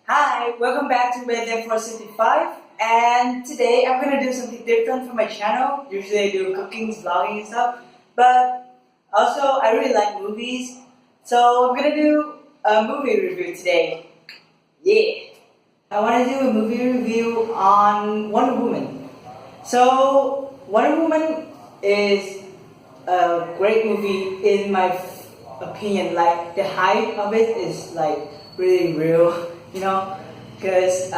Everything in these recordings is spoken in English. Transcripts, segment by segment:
Hi, welcome back to Weather 465, and today I'm gonna do something different for my channel. Usually I do cooking, vlogging and stuff, but also I really like movies, so I'm gonna do a movie review today. Yeah! I wanna do a movie review on Wonder Woman. So, Wonder Woman is a great movie in my opinion. Like, the hype of it is like really real, because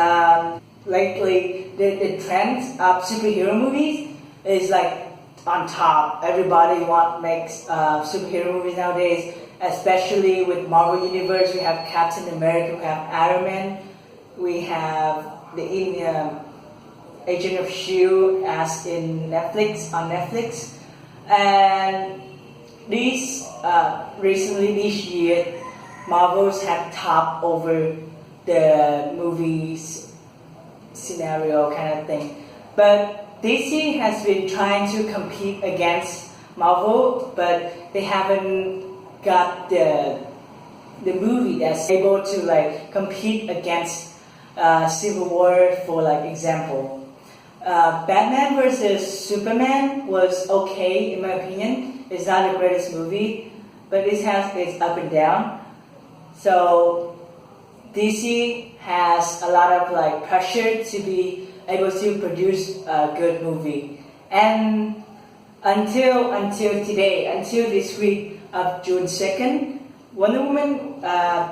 lately the trend of superhero movies is like on top. Everybody makes superhero movies nowadays, especially with Marvel Universe. We have Captain America, we have Iron Man, we have the Agent of Shield as in Netflix, and these recently this year, Marvels have topped over the movies scenario kind of thing. But DC has been trying to compete against Marvel, but they haven't got the movie that's able to like compete against Civil War, for like example. Batman vs Superman was okay in my opinion. It's not the greatest movie, but it has its up and down. So DC has a lot of like pressure to be able to produce a good movie. And until today, until this week of June 2nd, Wonder Woman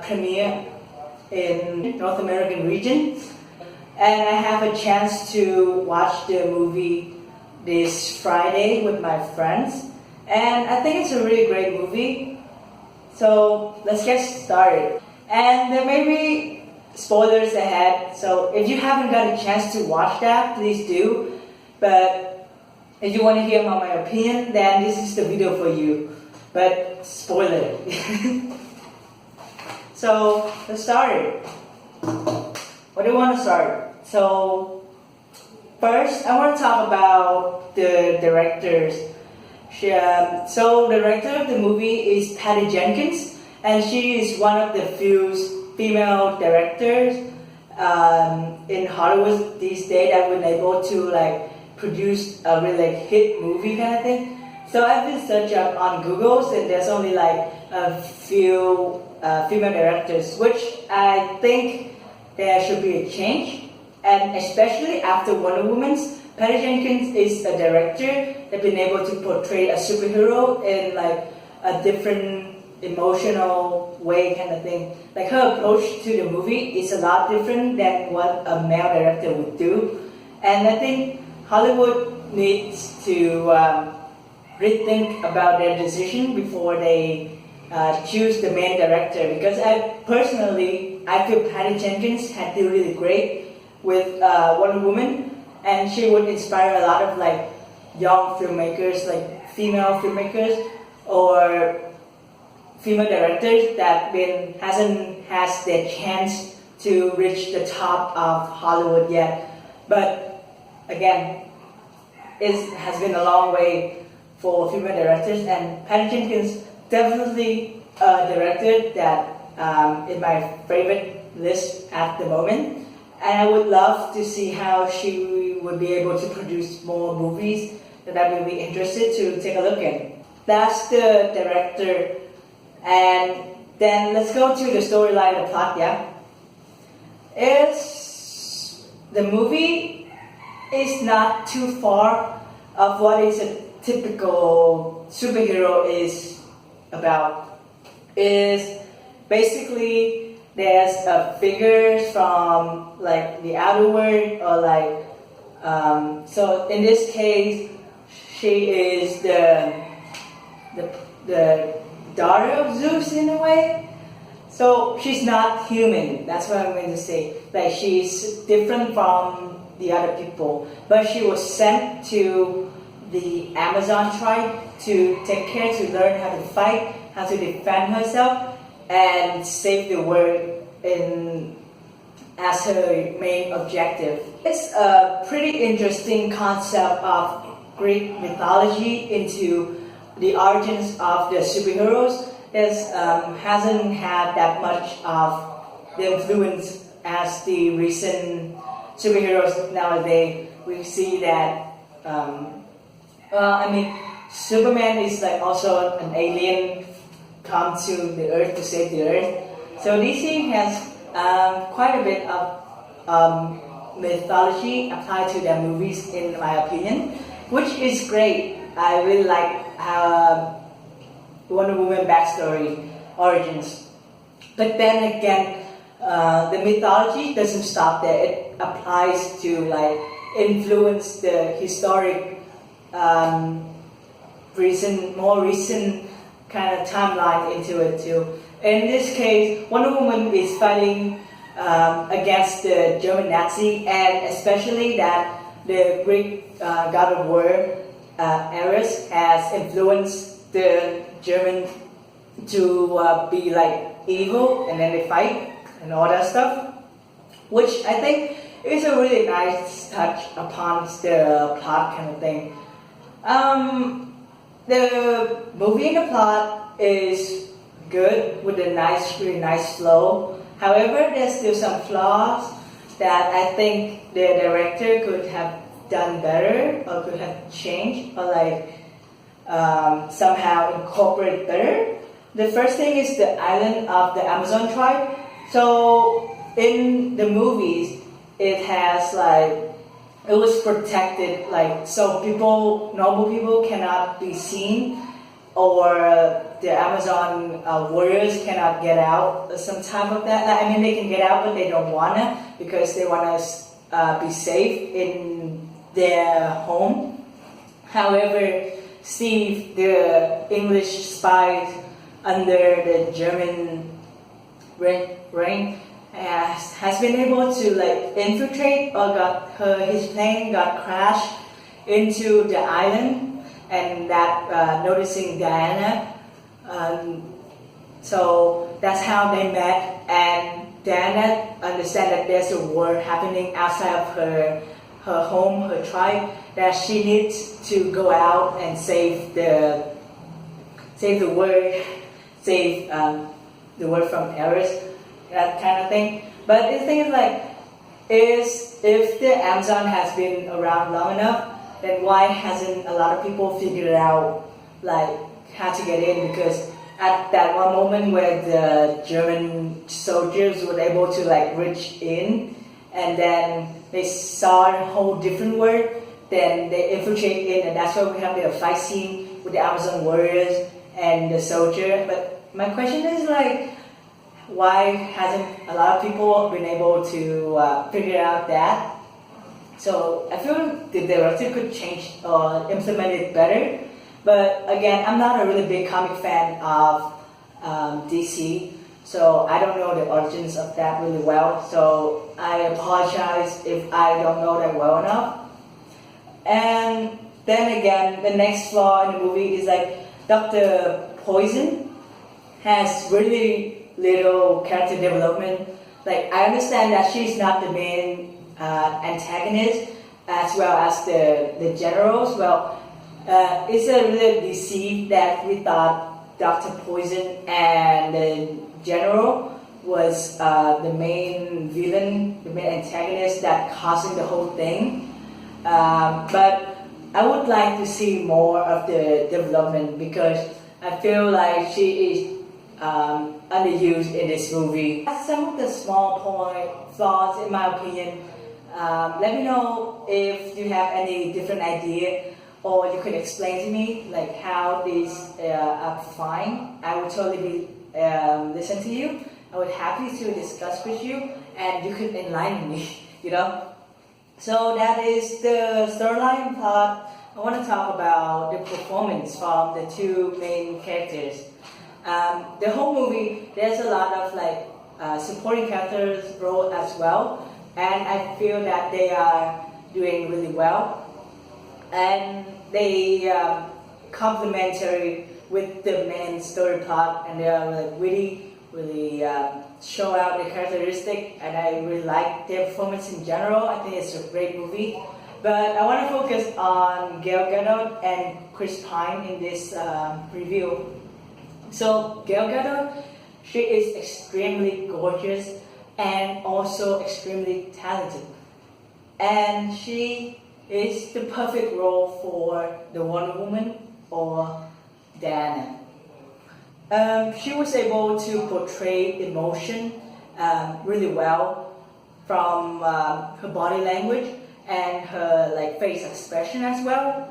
premiere in North American region, and I have a chance to watch the movie this Friday with my friends, and I think it's a really great movie. So let's get started. And there may be spoilers ahead, so if you haven't got a chance to watch that, please do. But if you want to hear about my opinion, then this is the video for you. But spoiler. So let's start. What do you want to start? So first, I want to talk about the directors. So the director of the movie is Patty Jenkins, and she is one of the few female directors in Hollywood these days that were able to like produce a really like, hit movie kind of thing. So I've been searching up on Google, and there's only like a few female directors, which I think there should be a change. And especially after Wonder Woman's, Patty Jenkins is a director that's been able to portray a superhero in like a different emotional way kind of thing. Like her approach to the movie is a lot different than what a male director would do. And I think Hollywood needs to rethink about their decision before they choose the main director. Because I feel Patty Jenkins had done really great with Wonder Woman, and she would inspire a lot of like young filmmakers, like female filmmakers or female directors that hasn't had their chance to reach the top of Hollywood yet. But again, it has been a long way for female directors, and Patty Jenkins definitely a director that in my favorite list at the moment. And I would love to see how she would be able to produce more movies that I would be interested to take a look at. That's the director. And then let's go to the storyline, the plot, yeah? The movie is not too far of what is a typical superhero is about. Is basically there's figures from like the outer world, or like so in this case she is the daughter of Zeus in a way. So she's not human, that's what I'm going to say. Like she's different from the other people, but she was sent to the Amazon tribe to take care, to learn how to fight, how to defend herself and save the world as her main objective. It's a pretty interesting concept of Greek mythology into the origins of the superheroes. It hasn't had that much of the influence as the recent superheroes nowadays, we see that I mean, Superman is like also an alien come to the Earth to save the Earth. So DC has quite a bit of mythology applied to their movies, in my opinion, which is great. I really like Wonder Woman backstory, origins. But then again, the mythology doesn't stop there. It applies to like influence the historic, more recent kind of timeline into it too. In this case, Wonder Woman is fighting against the German Nazi, and especially that the Greek god of war, Ares, has influenced the German to be like evil, and then they fight and all that stuff, which I think is a really nice touch upon the plot kind of thing. The movie and the plot is good with a really nice flow. However, there's still some flaws that I think the director could have done better, or could have changed, or like somehow incorporate better. The first thing is the island of the Amazon tribe. So in the movies, it has like, it was protected, like, so normal people cannot be seen, or the Amazon warriors cannot get out, or some type of that. Like, I mean, they can get out, but they don't wanna, because they wanna be safe in their home. However, Steve, the English spy under the German reign, has been able to like infiltrate, or his plane got crashed into the island, and that noticing Diana, so that's how they met, and Diana understand that there's a war happening outside of her home, her tribe, that she needs to go out and save the world, save the world from Ares, that kind of thing. But the thing is like, if the Amazon has been around long enough, then why hasn't a lot of people figured out like how to get in? Because at that one moment where the German soldiers were able to like reach in, and then they saw a whole different world, then they infiltrate in, and that's why we have the fight scene with the Amazon warriors and the soldier. But my question is like, why hasn't a lot of people been able to figure out that? So I feel the director could change or implement it better. But again, I'm not a really big comic fan of DC, so I don't know the origins of that really well. So I apologize if I don't know that well enough. And then again, the next flaw in the movie is like Dr. Poison has really little character development. Like, I understand that she's not the main antagonist, as well as the generals. Well, it's a little deceived that we thought Dr. Poison and the general was the main villain, the main antagonist that causing the whole thing. But I would like to see more of the development, because I feel like she is underused in this movie. Some of the small flaws, in my opinion. Let me know if you have any different idea, or you could explain to me like how these are fine. I would totally listen to you. I would happy to discuss with you, and you could enlighten me. You know. So that is the storyline part. I want to talk about the performance from the two main characters. The whole movie, there's a lot of like supporting characters role as well, and I feel that they are doing really well, and they complementary with the main story plot, and they are like really show out the characteristic, and I really like their performance in general. I think it's a great movie. But I want to focus on Gal Gadot and Chris Pine in this review. So Gal Gadot, she is extremely gorgeous, and also extremely talented. And she is the perfect role for the Wonder Woman or Diana. She was able to portray emotion really well from her body language and her face expression as well.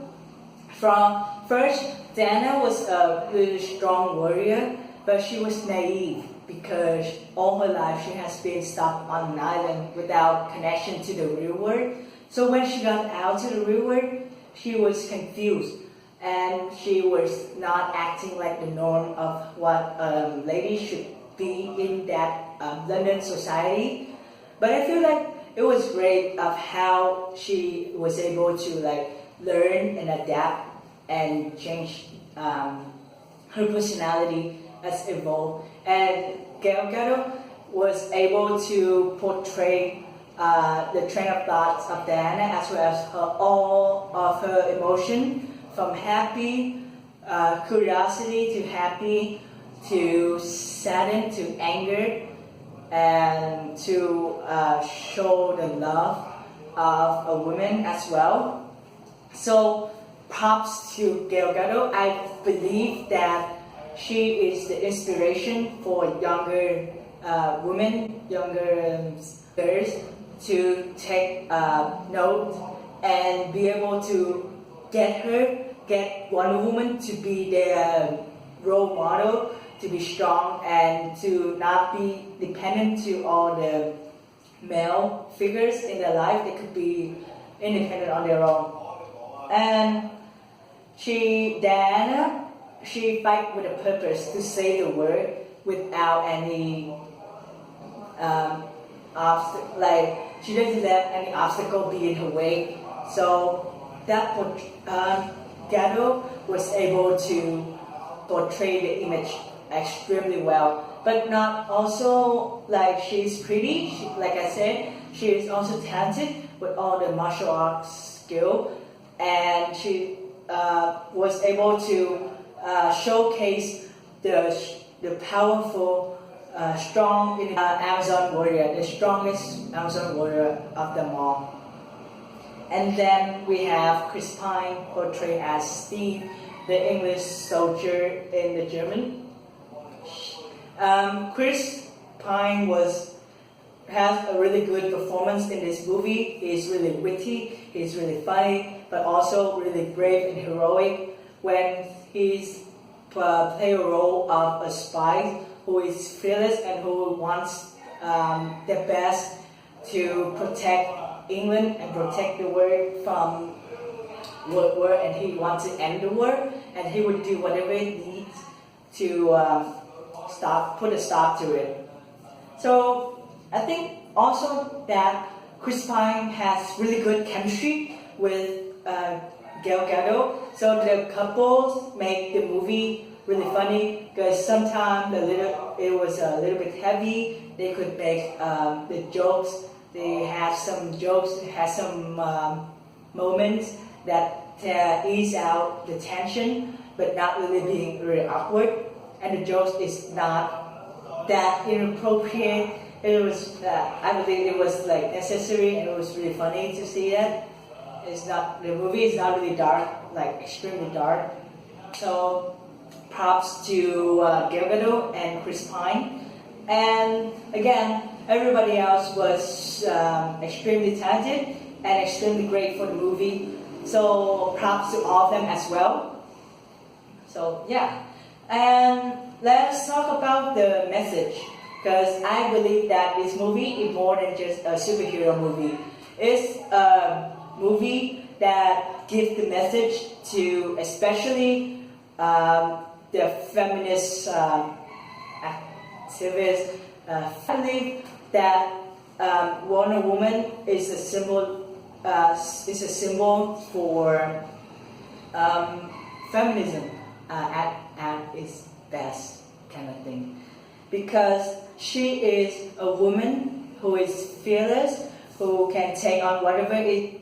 From first, Diana was a really strong warrior, but she was naive because all her life she has been stuck on an island without connection to the real world. So when she got out to the real world, she was confused and she was not acting like the norm of what a lady should be in that London society. But I feel like it was great of how she was able to learn and adapt and change her personality as evolved. And Gal Gadot was able to portray the train of thoughts of Diana as well as all of her emotion, from happy, curiosity to happy, to sadden to anger, and to show the love of a woman as well. So props to Gal Gadot. I believe that she is the inspiration for younger women, younger girls to take note and be able to get Wonder Woman to be their role model, to be strong and to not be dependent to all the male figures in their life. They could be independent on their own. And Diana, she fight with a purpose to say the word without any she doesn't let any obstacle be in her way. So that Gadot was able to portray the image extremely well, but not also she's pretty. Like I said, she is also talented with all the martial arts skill, and she was able to showcase the powerful, strong Amazon warrior, the strongest Amazon warrior of them all. And then we have Chris Pine portrayed as Steve, the English soldier in the German. Chris Pine has a really good performance in this movie. He's really witty, he's really funny, but also really brave and heroic when he's play a role of a spy who is fearless and who wants the best to protect England and protect the world from World War, and he wants to end the war, and he would do whatever it needs to put a stop to it. So I think also that Chris Pine has really good chemistry with Gal Gadot, so the couples make the movie really funny because sometimes it was a little bit heavy. They could make the jokes. They have some jokes. They have some moments that ease out the tension, but not really being really awkward. And the jokes is not that inappropriate. It was, I believe it was necessary, and it was really funny to see that. The movie is not really dark, extremely dark. So props to Gal Gadot and Chris Pine. And again, everybody else was extremely talented and extremely great for the movie. So props to all of them as well. So yeah. And let's talk about the message, because I believe that this movie is more than just a superhero movie. It's a movie that gives the message to especially the feminist activists. I believe that Wonder Woman is a symbol for feminism at its best, kind of thing, because she is a woman who is fearless, who can take on whatever it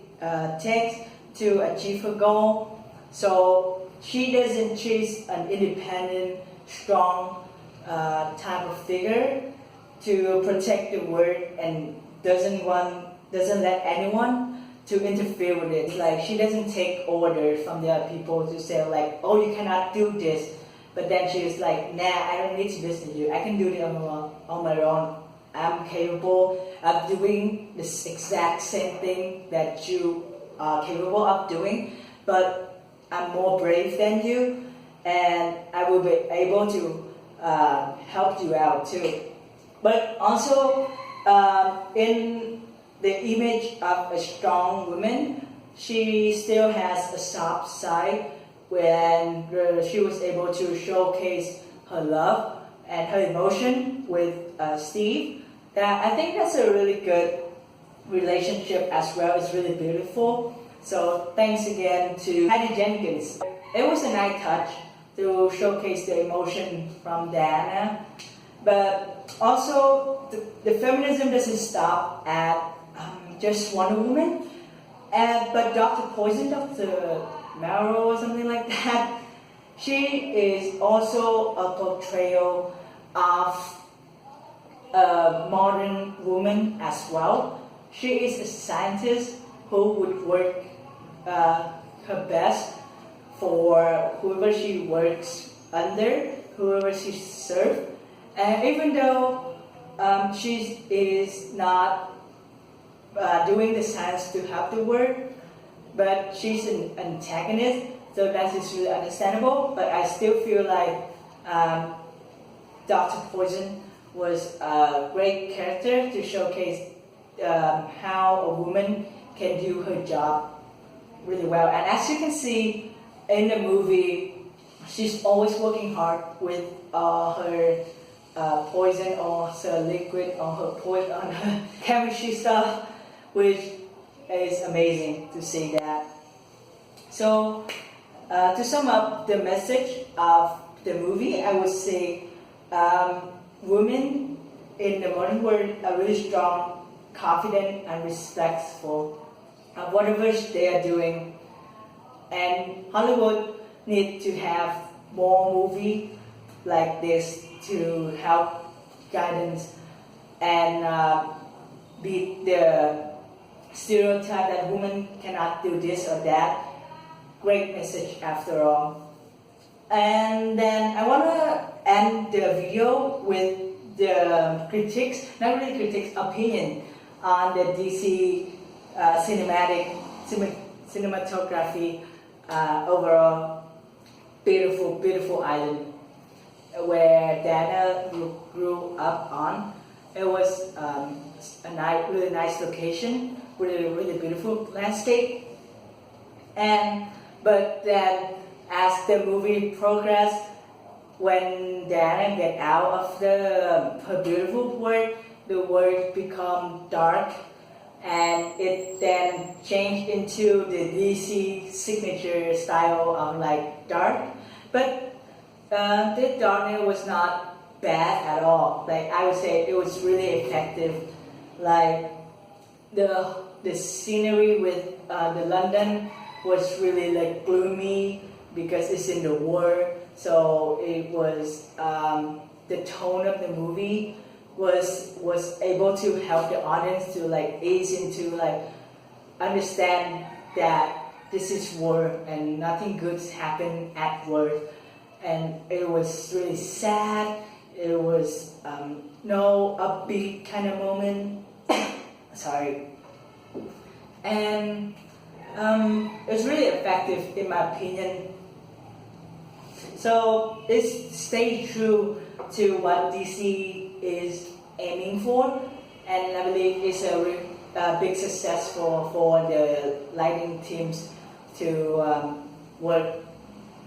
takes to achieve her goal. So she's an independent, strong type of figure, to protect the world and doesn't let anyone to interfere with it. Like she doesn't take orders from the other people to say like, oh, you cannot do this. But then she's like, nah, I don't need to listen to you. I can do it on my own. I'm capable of doing this exact same thing that you are capable of doing, but I'm more brave than you, and I will be able to help you out too. But also, in the image of a strong woman, she still has a soft side when she was able to showcase her love and her emotion with Steve. I think that's a really good relationship as well. It's really beautiful. So thanks again to Patty Jenkins. It was a nice touch to showcase the emotion from Diana. But also, the feminism doesn't stop at just Wonder Woman. But Dr. Poison, Dr. Marrow or something like that, she is also a portrayal of a modern woman as well. She is a scientist who would work her best for whoever she works under, whoever she serves. And even though she is not doing the science to help the world, but she's an antagonist, so that is really understandable. But I still feel like Dr. Poison was a great character to showcase how a woman can do her job really well. And as you can see in the movie, she's always working hard with her poison or her liquid or her poison on her chemistry stuff, which is amazing to see that. So to sum up the message of the movie, I would say women in the modern world are really strong, confident, and respectful of whatever they are doing. And Hollywood needs to have more movies like this to help guidance and beat the stereotype that women cannot do this or that. Great message after all. And then I want to end the video with the critics, not really critics, opinion on the DC cinematography overall. Beautiful island where Dana grew up on. It was a really nice location, really beautiful landscape. But then as the movie progressed, when Diana get out of her beautiful world, the world become dark, and it then changed into the DC signature style of like dark. But the darkness was not bad at all. Like I would say, it was really effective. Like the scenery with the London was really like gloomy because it's in the war. So it was the tone of the movie was able to help the audience to like ease into like understand that this is war and nothing good happen at war. And it was really sad. It was no upbeat kind of moment. Sorry. And it was really effective in my opinion. So it stayed true to what DC is aiming for, and I believe it's a big success for the lighting teams to work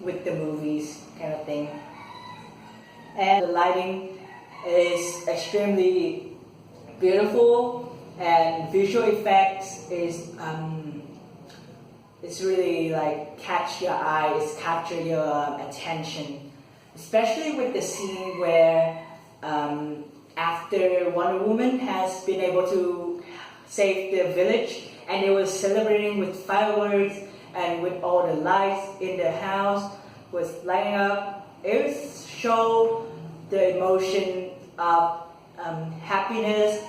with the movies kind of thing. And the lighting is extremely beautiful, and visual effects is it's really like catch your eyes, capture your attention, especially with the scene where after Wonder Woman has been able to save the village and they were celebrating with fireworks and with all the lights in the house was lighting up. It show the emotion of happiness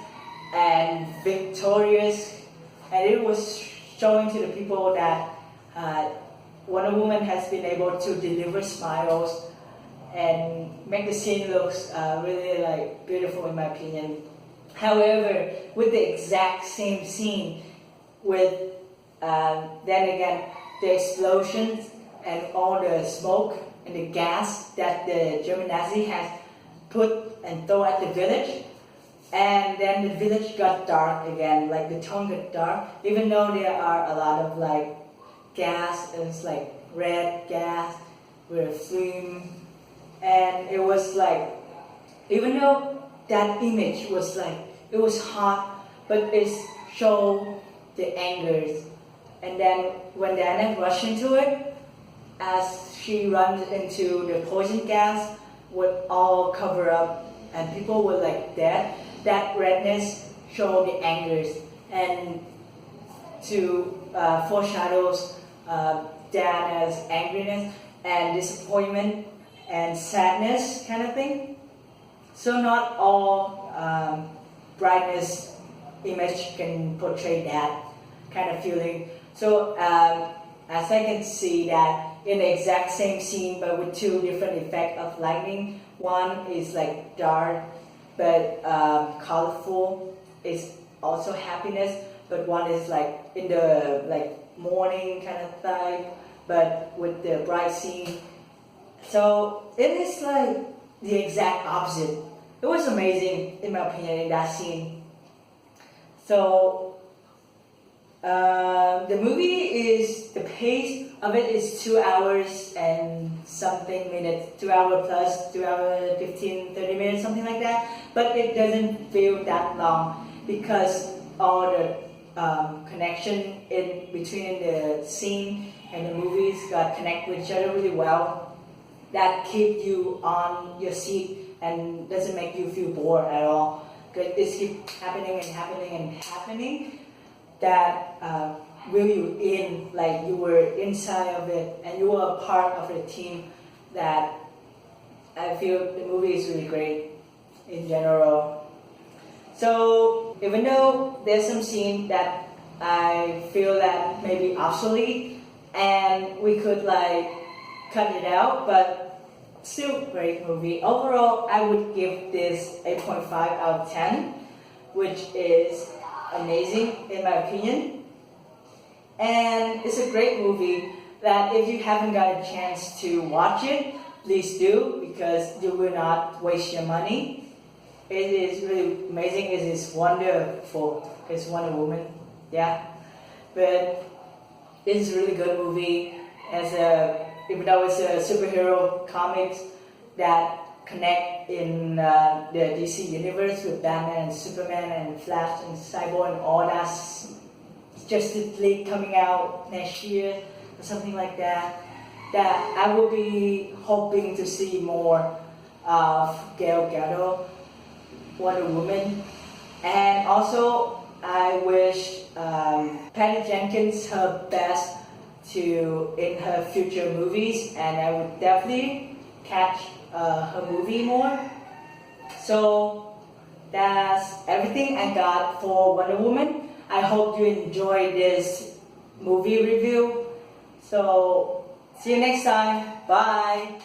and victorious, and it was showing to the people that Wonder Woman has been able to deliver smiles and make the scene look really like beautiful in my opinion. However, with the exact same scene, with then again the explosions and all the smoke and the gas that the German Nazi has put and throw at the village, and then the village got dark again, like the tone got dark, even though there are a lot of like gas, it's like red gas with a flame, and it was like, even though that image was like, it was hot, but it showed the angers. And then when Diana rushed into it, as she runs into the poison gas, would all cover up and people were like dead, that redness showed the angers and to foreshadows Diana's angriness and disappointment and sadness kind of thing. So not all brightness image can portray that kind of feeling. So as I can see that in the exact same scene but with two different effects of lightning, one is like dark but colorful, is also happiness, but one is like in the like morning kind of type but with the bright scene. So it is like the exact opposite. It was amazing in my opinion in that scene. So the movie is, the pace of it is 2 hours and something minutes, 2 hours plus, 2 hours 15, 30 minutes, something like that. But it doesn't feel that long because all the connection in between the scene and the movies got connect with each other really well. That keep you on your seat and doesn't make you feel bored at all. Because it keeps happening and happening and happening. That will you in, like you were inside of it and you were a part of the team. That I feel the movie is really great in general. So even though there's some scene that I feel that maybe obsolete and we could like cut it out, but still great movie. Overall, I would give this 8.5 out of 10, which is amazing in my opinion. And it's a great movie that if you haven't got a chance to watch it, please do, because you will not waste your money. It is really amazing. It is wonderful. It's Wonder Woman, yeah. But it's a really good movie. Even though it's a superhero comics that connect in the DC universe with Batman and Superman and Flash and Cyborg and all that Justice League coming out next year or something like that, that I will be hoping to see more of Gal Gadot, Wonder Woman, and also I wish Patty Jenkins her best in her future movies, and I would definitely catch her movie more. So that's everything I got for Wonder Woman. I hope you enjoyed this movie review. So see you next time. Bye.